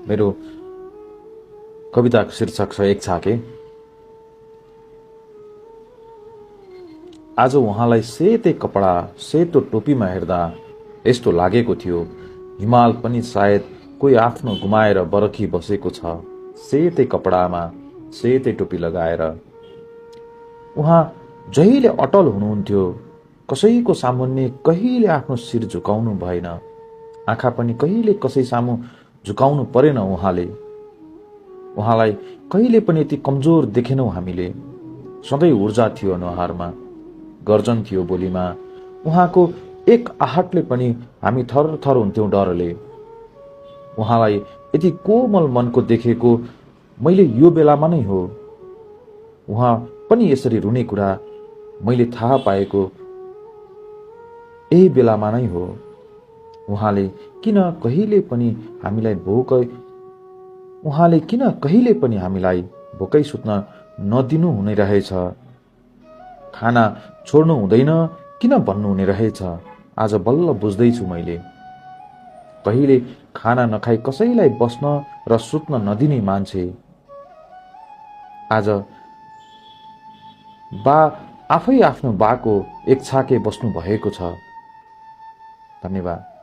मेरो कविताको शीर्षक छ एक छाके। आज उहाँलाई सेतै कपडा सेतो टोपीमा हेर्दा यस्तो लागेको थियो हिमाल पनि सायद कोही आफ्नो गुमाएर बरखी बसेको छ। सेतै कपडामा सेतै टोपी लगाएर उहाँ जहिले अटल हुनुहुन्थ्यो। कसैको सामुन्ने कहिले आफ्नो शिर झुकाउनु भएन। आँखा पनि कहिले कसै सामु झुकाउनु परेन। उहाँलाई कहिले पनि यति कमजोर देखेनौं हामीले। सधैँ ऊर्जा थियो अनुहारमा, गर्जन थियो बोलीमा। उहाँको एक आहटले पनि हामी थरथर हुन्थ्यौं डरले। उहाँलाई यति कोमल मनको देखेको मैले यो बेलामा नै हो। उहाँ पनि यसरी रुने कुरा मैले थाहा पाएको यही बेलामा नै हो। उहाँले किन कहिले पनि हामीलाई भोकै सुत्न नदिनु हुने रहेछ। खाना छोड्नु हुँदैन किन भन्नु हुने रहेछ। आज बल्ल बुझ्दैछु मैले। कहिले खाना नखाई कसैलाई बस्न र सुत्न नदिने मान्छे आज बा आफै आफ्नो बाको एक छाके बस्नु भएको छ। धन्यवाद।